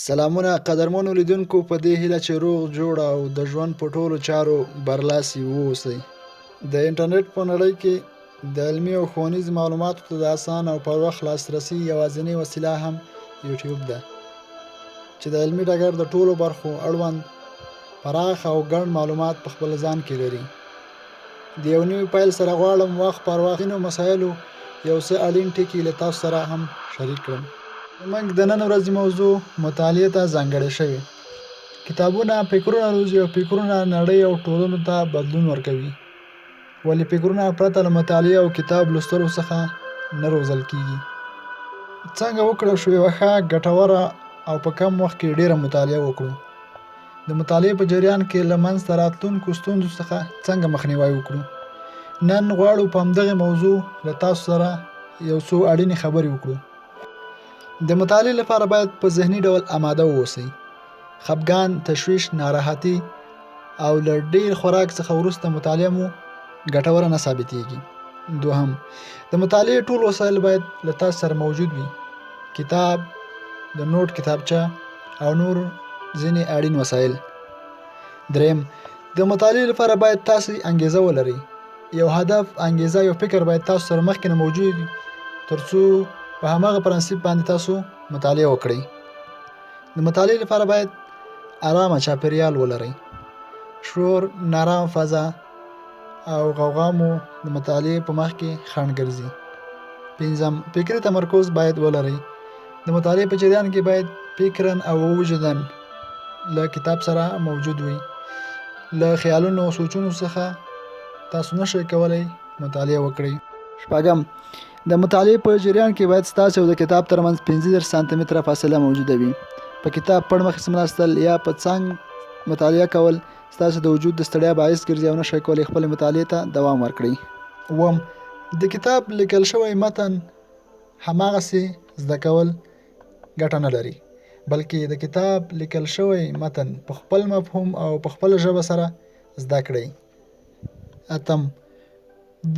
سلامونه قدرمنو لیدونکو، په دې هیله چې روغ جوړ او د ژوند په ټولو چارو برلاسي واوسئ. د انټرنیټ په نړۍ کې د علمي او ښوونیزو معلوماتو ته د اسان او پر وخت لاسرسي یوازینۍ وسیله هم یوټیوب ده، چې د علمي ډګر د ټولو برخو اړوند پراخ او ګڼ معلومات په خپل ځان کې لري. د یو نوي پیل سره غواړم وخت پر وخت ځینو مسایلو یو څه اړین ټکي له تاسو سره هم شریک کړم. زموږ د نن ورځې موضوع مطالعې ته ځانګړې شوې. کتابونه فکرونه روزي او فکرونه نړۍ او ټولنو ته بدلون ورکوي. ولې فکرونه پرته له مطالعې او کتاب لوستلو څخه نه روزل کیږي. څنګه وکړو چې یوه ښه ګټوره او په کم وخت کې ډیره مطالعه وکړو. د مطالعې په جریان کې له منځته راتلونکو ستونزو څخه څنګه مخنیوی وکړو. نن غواړو په همدغه موضوع له تاسو سره یو څو اړینې خبرې وکړو. د مطالعې لپاره باید په ذهني ډول آماده واوسئ. خفګان، تشویش، ناراحتي او له ډیر خوراک څخه وروسته مطالعه مو ګټوره نه ثابتېږي. دوهم، د مطالعې ټول وسایل باید له تاسو سره موجود وي. کتاب، د نوټ کتابچه او نور ځینې اړین وسایل. دریم، د مطالعې لپاره باید تاسو انګیزه ولرئ. یو هدف، انګیزه، یو فکر باید تاسو سره مخکې نه موجود وي ترڅو په هماغه پرنسپ باندې تاسو مطالعه وکړئ. د مطالعې لپاره باید آرامه چاپیریال ولرئ. شور، نارام فضا او غوغا مو د مطالعې په مخ کې خنډ ګرځي. پنځم، فکري تمرکز باید ولرئ. د مطالعې په جریان کې باید فکرن او وجدان له کتاب سره موجود وي. له خیالونو او سوچونو څخه تاسو نشئ کولی مطالعه وکړئ. شپږم، د مطالعې په جریان کې باید ستاسو او د کتاب ترمنځ 15 سانتي متره فاصله موجوده وي. په کتاب پړ مخې سملاستل یا په څنګ مطالعه کول ستاسو د وجود د ستړیا باعث ګرځي او نشئ کولی خپل مطالعې ته دوام ورکړئ. اووم، د کتاب لیکل شوی متن هماغسې زده کول ګټه نه لري، بلکې د کتاب لیکل شوی متن په خپل مفهوم او په خپله ژبه سره زده کړئ. اتم،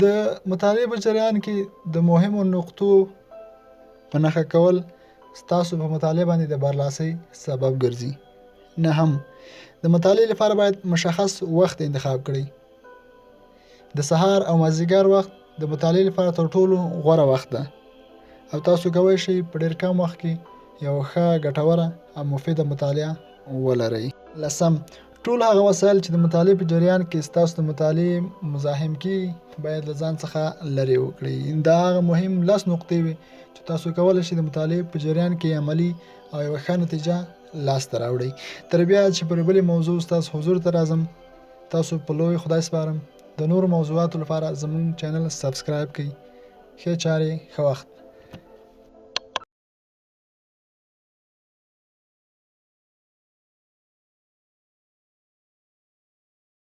د مطالعې په جریان کې د مهمو نقطو په نښه کول ستاسو په مطالعې باندې د برلاسۍ سبب ګرځي. نهم، د مطالعې لپاره باید مشخص وخت انتخاب کړئ. د سهار او مازدیګر وخت د مطالعې لپاره تر ټولو غوره وخت ده او تاسو کولی شئ په ډیر کم وخت کې یو ښه ګټوره او مفیده مطالعه ولرئ. لسم، ټول هغه وسایل چې د مطالعې په جریان کې ستاسو د مطالعې مزاحم کیږي باید له ځان څخه لرې وکړئ. دا هغه مهم 10 نقطې وي چې تاسو کولی شئ د مطالعې په جریان کې عملي او یوه ښه نتیجه لاسته راوړئ. تر بیا چې پر بلې موضوع ستاسو حضور ته راځم، تاسو په لوی خدای سپارم. د نورو موضوعاتو لپاره زموږ چینل سبسکرایب کړئ. ښې چارې، ښه وخت.